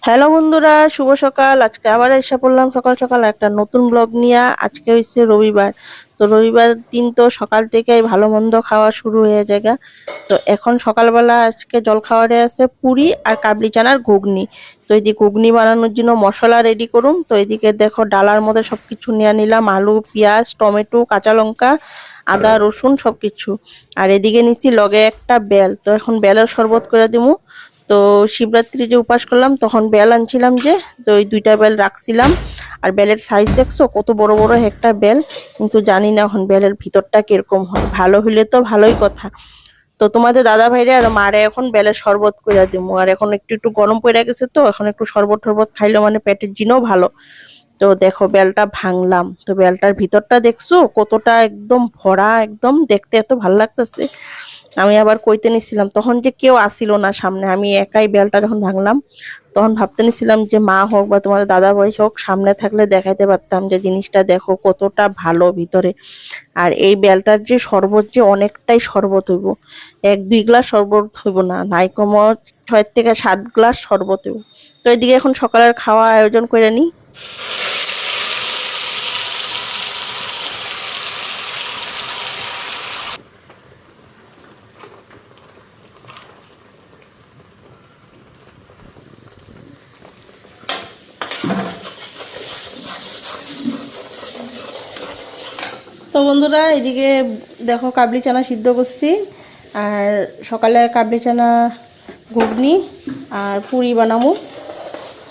Hello বন্ধুরা, শুভ সকাল। আজকে আবার এসে পড়লাম সকাল সকাল একটা নতুন ব্লগ নিয়ে। আজকে হচ্ছে রবিবার। তো রবিবার দিন তো সকাল থেকেই ভালো মন্দ খাওয়া শুরু হয়ে যায়। তো এখন সকালবেলা আজকে জল খাওয়ারে আছে পুরি আর কাবলি চানার ঘুগনি। তো এদিকে ঘুগনি বানানোর জন্য মশলা রেডি করুন। তো এদিকে দেখো ডালার মধ্যে সবকিছু নিয়ে নিলাম, আলু, পেঁয়াজ, টমেটো, কাঁচা লঙ্কা, আদা, রসুন সবকিছু। আর এদিকে নিচ্ছি লগে একটা বেল। তো এখন বেলের শরবত করে দিমু। তো শিবরাত্রি যে উপাস করলাম তখন বেল আনছিলাম, যে তো ওই দুইটা বেল রাখছিলাম। আর বেলের সাইজ দেখছো কত বড় বড় একটা বেল। কিন্তু জানি না এখন বেলের ভিতরটা কিরকম হয়, ভালো হইলে তো ভালোই কথা। তো তোমাদের দাদা ভাইরে আর মারে এখন বেলের শরবত কইরা দিমু। আর এখন একটু একটু গরম পড়ে গেছে, তো এখন একটু শরবত টরবত খাইলে মানে পেটের জিনও ভালো। তো দেখো বেলটা ভাঙলাম, তো বেলটার ভিতরটা দেখছো কতটা একদম ভরা, একদম দেখতে এত ভালো লাগতেছে। আমি আবার কইতে নিছিলাম, তখন যে কেউ আসিল না সামনে, আমি একাই বেলটা যখন ভাঙলাম তখন ভাবতে নিছিলাম যে মা হোক বা তোমাদের দাদা ভাই হোক সামনে থাকলে দেখাইতে পারতাম যে জিনিসটা দেখো কতটা ভালো ভিতরে। আর এই বেলটার যে শরবত, যে অনেকটাই শরবত হইব, 1-2 গ্লাস শরবত হইব না, নাই কম 6 থেকে 7 গ্লাস শরবত হইব। তো এদিকে এখন সকালের খাওয়া আয়োজন করে নি। তো বন্ধুরা এদিকে দেখো কাবলি চানা সিদ্ধ করছি। আর সকালে কাবলি চানা ঘুগনি আর পুরি বানাবো।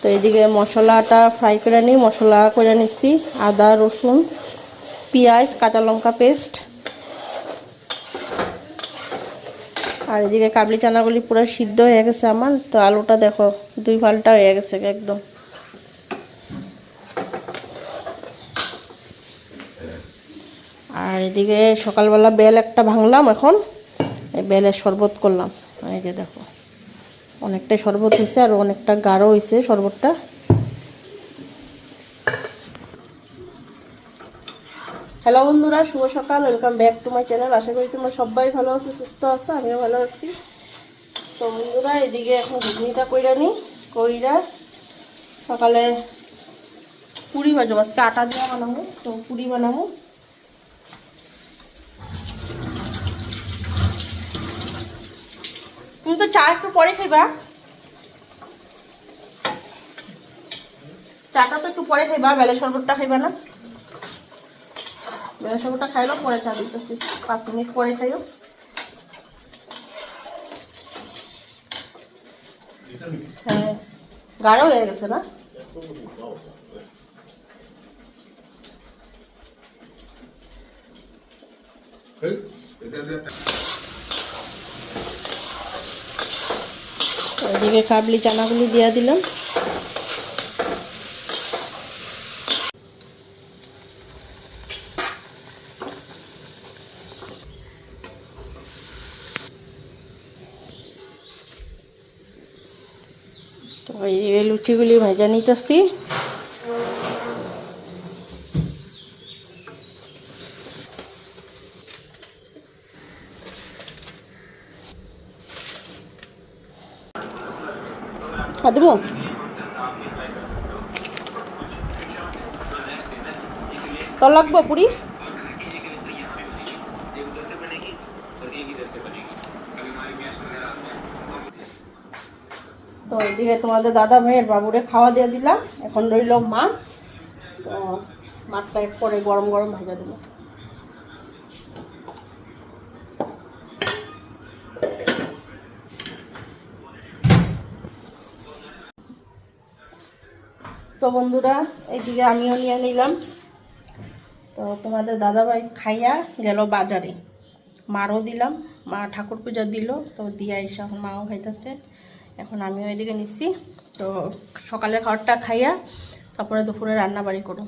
তো এদিকে মশলাটা ফ্রাই করে নিই, মশলা করে নিচ্ছি, আদা, রসুন, পেঁয়াজ, কাঁচা লঙ্কা পেস্ট। আর এদিকে কাবলি চানাগুলি পুরো সিদ্ধ হয়ে গেছে আমার। তো আলুটা দেখো 2 ফাল্টা হয়ে গেছে একদম। আর এদিকে সকালবেলা বেল একটা ভাঙলাম, এখন এই বেলের শরবত করলাম। এই যে দেখো অনেকটাই শরবত হয়েছে, আর অনেকটা গাঢ় হয়েছে শরবতটা। হ্যালো বন্ধুরা, শুভ সকাল, welcome back to my channel. আশা করি তোমরা সবাই ভালো আছো, সুস্থ আছো, আমিও ভালো আছি। তো বন্ধুরা এদিকে এখন ঘুগনিটা কইরা নিই। কইরা সকালে পুরি ভাজবো, আজকে আটা দিয়ে বানাবো, তো পুরি বানাবো। তুমি তো চা একটু পরে খাইবা, চাটা তো একটু পরে খাইবা, বেলের শরবতটা খাইবা না? বেলের শরবতটা খাইলো পরে চা দিতেছি, 5 মিনিট পরে খাইও। হ্যাঁ, গাঢ় হয়ে গেছে না? এদিকে কাবলি চানাগুলি দিয়ে দিলাম। তো এই লুচিগুলি ভেজে নিতেছি। দেবো তো লাগবো পুরি। তো এদিকে তোমাদের দাদা ভাইয়ের বাবুরে খাওয়া দিয়ে দিলাম, এখন রইল মা। তো মাছটা পরে গরম গরম ভেজে দেবো। তো বন্ধুরা এইদিকে আমিও নিয়ে নিলাম। তো তোমাদের দাদাভাই খাইয়া গেল বাজারে, মারও দিলাম, মা ঠাকুর পূজা দিল, তো দিয়া এসে এখন মাও খাইতেছে, এখন আমিও এদিকে নিচ্ছি। তো সকালের খাবারটা খাইয়া তারপরে দুপুরে রান্না বাড়ি করো।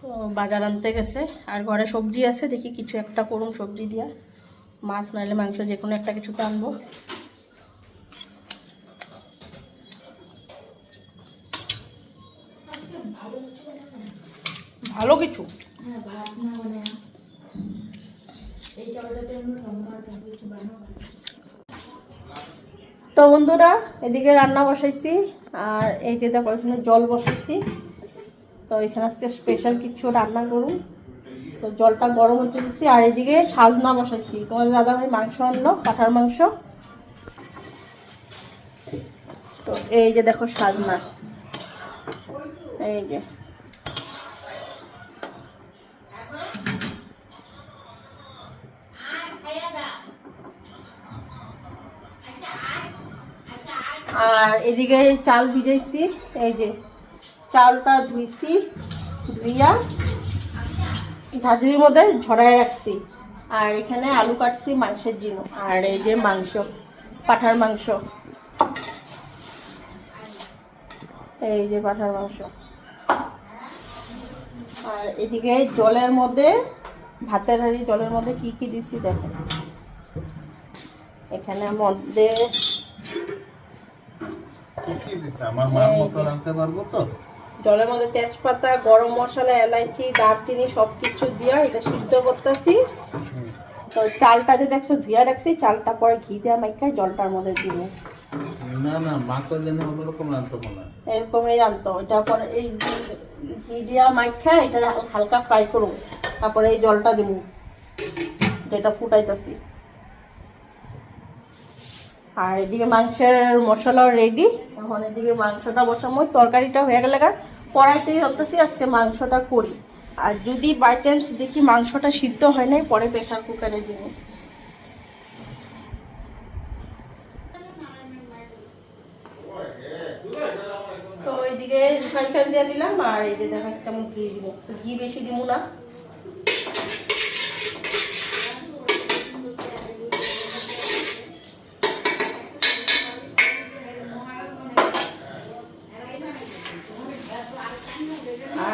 তো বাজার আনতে গেছে, আর ঘরে সবজি আছে, দেখি কিছু একটা করুন সবজি দিয়া, মাছ নাহলে মাংস যে কোনো একটা কিছু তো আনবো। ভালো কিছু তো তো বন্ধুরা এদিকে রান্না বসাইছি আর এই যে দেখো এখানে জল বসাইছি। তো এখানে আজকে স্পেশাল কিছু রান্না করুন। তো জলটা গরম হতে দিচ্ছি আর এদিকে সাজনা বসাইছি। তোমাদের দাদাভাই মাংস আনলো, পাঠার মাংস। তো এই যে দেখো সাজনা, এই যে আর এদিকে চাল ভিজাইছি। এই যে চালটা ধুইছি, ধুইয়া ঝাঁঝরির মধ্যে ঝরায় রাখছি। আর এখানে আলু কাটছি মাংসের জন্য। আর এই যে মাংস, পাঠার মাংস, এই যে পাঠার মাংস। আর এদিকে জলের মধ্যে, ভাতের হাঁড়ি জলের মধ্যে কি কি দিছি দেখেন। এখানে মধ্যে জলের মধ্যে তেজপাতা, গরম মশলা, এলাইচি, দারচিনি সবকিছু দিয়া এটা সিদ্ধ করতেছি। তো চালটা যে দেখছো ধুয়া রাখছি, চালটা পরে ঘি দেওয়া মাইখায় জলটার মধ্যে দিব। এরকমই রাখতো। এটা পরে এই ঘি দিয়া মাইখা এটা হালকা ফ্রাই করবো, তারপরে এই জলটা দিব যেটা ফুটাইতেছি। আর এদিকে মাংসের মশলাও রেডি। এখন এদিকে মাংসটা বসাবো, তরকারিটা হয়ে গেলে কড়াইতেই ভাবতেছি আজকে মাংসটা করি। আর যদি বাই চান্স দেখি মাংসটা সিদ্ধ হয় নাই, পরে প্রেশার কুকারে দিব। তো এইদিকে রিফাইন তেল দিয়ে দিলাম আর এই যে দেখা একটা ঘি দিব। ঘি বেশি দিব না।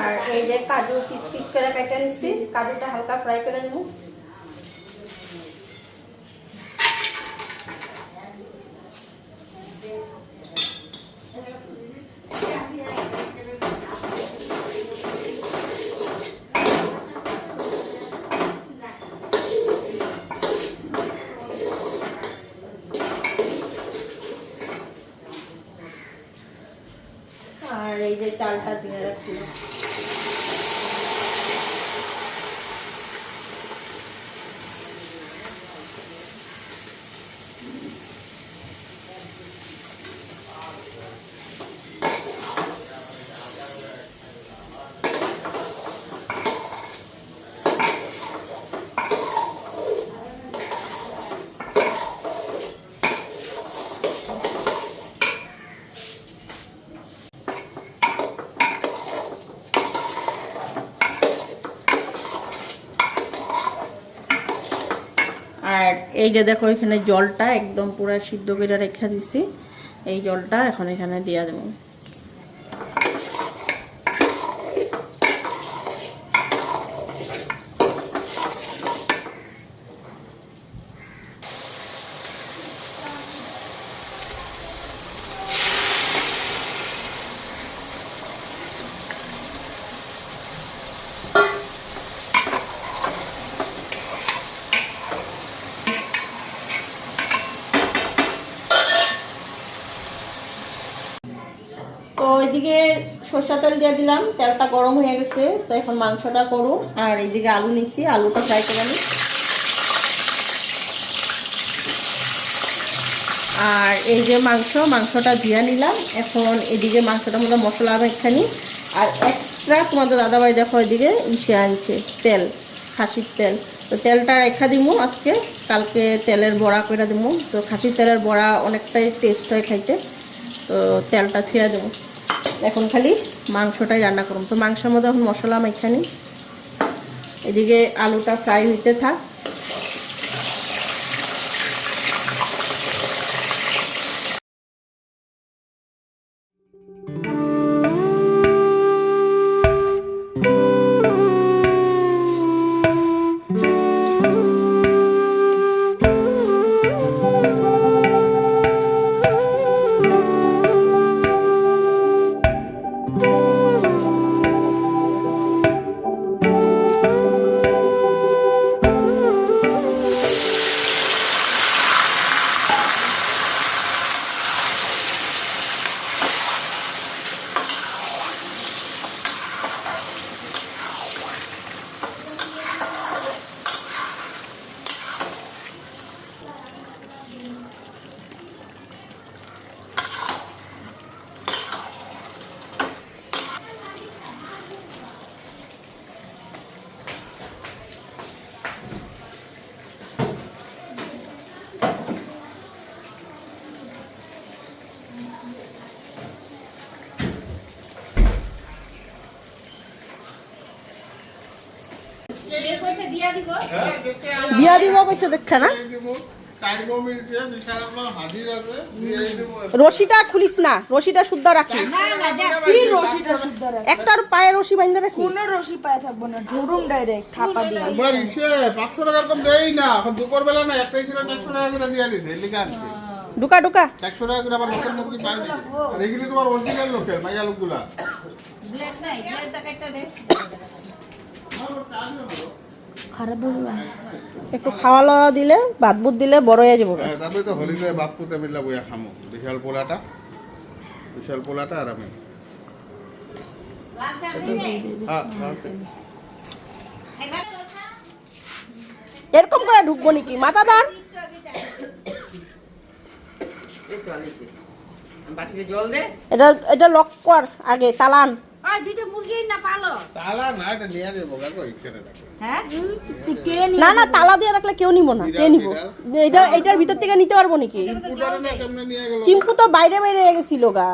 আর এই যে কাজু পিস পিস করে কেটে নিচ্ছি, কাজুটা হালকা ফ্রাই করে নেব। আর এই যে চালটা দিয়ে রাখছি। আর এই যে দেখো এখানে জলটা একদম পুরো সিদ্ধ করে রেখে দিছি। এই জলটা এখন এখানে দিয়ে দেবো। তো এদিকে সরষের তেল দিয়ে দিলাম, তেলটা গরম হয়ে গেছে। তো এখন মাংসটা করো। আর এইদিকে আলু নিচ্ছি, আলুটা ফ্রাই করে নিই। আর এই যে মাংসটা ধুয়ে নিলাম। এখন এদিকে মাংসটার মধ্যে মশলা একখানি আর এক্সট্রা তোমাদের দাদাভাই দেখো এদিকে ইসে আনছে তেল, খাসির তেল। তো তেলটা রেখা দিমু আজকে, কালকে তেলের বড়া করে দিমু। তো খাসির তেলের বড়া অনেকটাই টেস্ট হয় খাইতে। তো তেলটা ছুঁয়ে দেবো। এখন খালি মাংসটাই রান্না করুন। তো মাংসের মধ্যে এখন মশলা মাইখানি, এদিকে আলুটা ফ্রাই হইতে থাক। দিয়া দিব কইছে দেখা না রশিটা খুলিস না, রশিটা শুদ্ধ রাখিস। একটার পায়ে রশি বাইন্ধে রাখিস। কোনো রশি পায়ে থাকবো না, ঝুড়ুম ডাইরেক্ট খাপা দিয়ে। একবার ইসে 500 টাকা কম দেই না, এখন দুপুর বেলা না একটাই ছিল 400 টাকা করে দিয়া দিছে এলিকা আনছে। ঢুকা ঢুকা 100 টাকা করে আবার লোকের মুরগি পাই না। আর এগুলি তোমার অরিজিনাল লোকের মাইয়া লোকগুলা। ব্লেড নাই, ব্লেড টাকাটা দে। একটু খাওয়া লওয়া দিলে ভাত বুত দিলে বড় হয়ে যাবো। তারপরে তো হলিতে বাপ পুতে মিললা বইয়া খামো বিশাল পোলাটা আর আমি এরকম করে ঢুকবো নাকি মাথা দান? এটা এটা লক কর আগে, তালান। ওই দুইটা মুরগি না পালো। তালা না এটা নিয়ে যাবো কাকু এখানে রাখো। হ্যাঁ না না, তালা দিয়ে রাখলে কেউ নিব না। কে নিব? এটা এটার ভিতর থেকে নিতে পারবো নাকি? পুটারে না কেমনে নিয়ে গেল? চিম্পু তো বাইরে বাইরে গেছিল গা।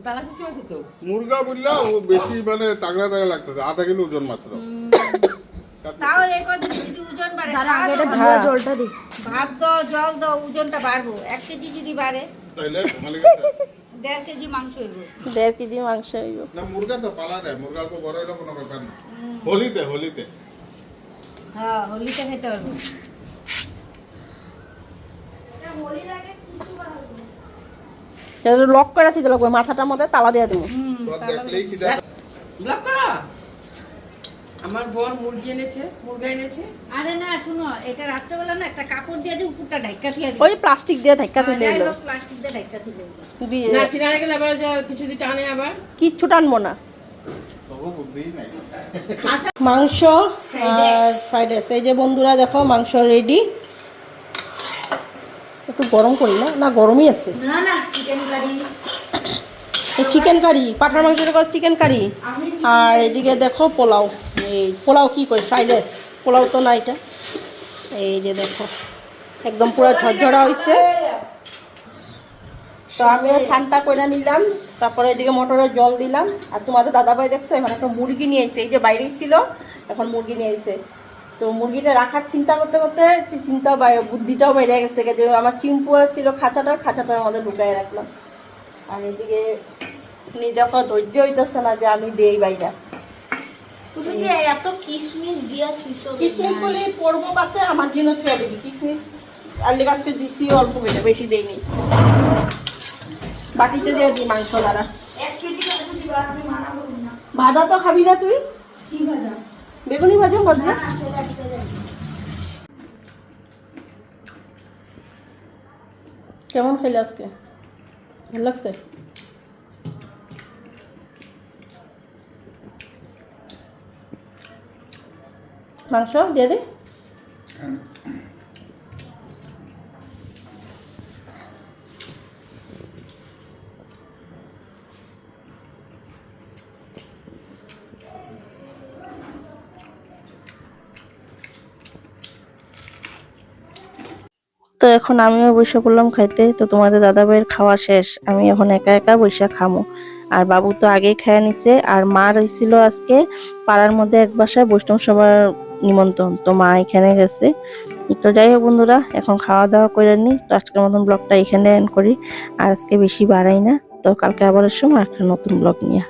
তালা কিছু আছে তো। মুরগা বললা ও বেশি মানে তাগড়া লাগতেছে, আধা কিলো ওজন মাত্র। তাও এই কথা যদি ওজন বাড়ে, জলটা দি। ভাত দাও, জল দাও, ওজনটা বাড়বো। 1 কেজি যদি বাড়ে তাইলে মালিক আছে 1.5 কেজি মাংস হইব। 1.5 কেজি মাংস হইব। না মুরগা তো পালা দেয়, মুরগা অল্প বড় হইলো কোনো ব্যাপার না। হলিতে হ্যাঁ, হোলিতে খেতে পারবো। লক করে রাখতে লাগবে, মাথাটার মধ্যে তালা দিয়ে দেবো। তো দেখলেই কি দেখ ব্লক করো। আমার বোন মুরগি এনেছে, মুরগা এনেছে। আরে না শুনো, এটা রাত্রেবেলা না একটা কাপড় দিয়ে যে উপরটা ঢাকা দিয়ে দিই। ওই প্লাস্টিক দিয়ে ধাক্কা তুলে যাই এলো। হোক, প্লাস্টিক দিয়ে ঢাকা দিলে। না কিনারে গেলে আবার যা কিছু দিতে টানে আবার। কিচ্ছু টানবো না। তবু বুদ্ধিই নাই। মাংস আর ফ্রাইড রাইস। এই যে বন্ধুরা দেখো মাংস রেডি। একটু গরম করি না? না গরমই আছে। না না, চিকেন কারি। চিকেন কারি, পাঠার মাংসের কাছে চিকেন কারি। আর এদিকে দেখো পোলাও। এই পোলাও কি করি? Fried rice. পোলাও তো না এটা। এই যে দেখো একদম পুরো ঝরঝরা হয়েছে। তো আমিও স্নানটা করে নিলাম, তারপরে এদিকে মোটরের জল দিলাম। আর তোমাদের দাদাভাই দেখছো এখন একটা মুরগি নিয়ে এসেছে। এই যে বাইরেই ছিল, এখন মুরগি নিয়ে এসেছে। তো মুরগিটা রাখার চিন্তা করতে করতে বুদ্ধিটাও বেড়ে গেছে। যে আমার চিম্পু ছিল খাঁচাটার মধ্যে ঢুকাই রাখলাম। আর এদিকে নিজে ধৈর্য হইতেছে না যে আমি দেই বাইরা। তুমি যে এত কিশমিশ দিয়া থুইছো। কিশমিশ বলে পড়বো পাতে, আমার জন্য ছুঁয়ে দিবি। কিশমিশ আল্লি গাছকে দিচ্ছি অল্প বেশি, বেশি দেয়নি। বাটিতে দিয়ে দিই মাংস দ্বারা। 1 কেজি মাংস দিবা, আমি মানা করব না। ভাজা তো খাবি না তুই? কি ভাজা? বেগুনি ভাজা বদলে। কেমন খেলে আজকে? ভালো লাগছে? মাংস দিয়ে দে। তো এখন আমিও বসে পড়লাম খাইতে। তো তোমাদের দাদাভাইয়ের খাওয়া শেষ, আমি এখন একা একা বসে খামো। আর বাবু তো আগেই খাইয়া নিছে। আর মা রয়েছিল আজকে পাড়ার মধ্যে এক বাসায় বৈষ্ণব সবার নিমন্ত্রণ, তো মা এখানে গেছে। তো যাই হোক বন্ধুরা, এখন খাওয়া দাওয়া করে নি। তো আজকের মতন ব্লগটা এখানে এন্ড করি। আর আজকে বেশি বাড়াই না। তো কালকে আবার সময় একটা নতুন ব্লগ নিয়ে।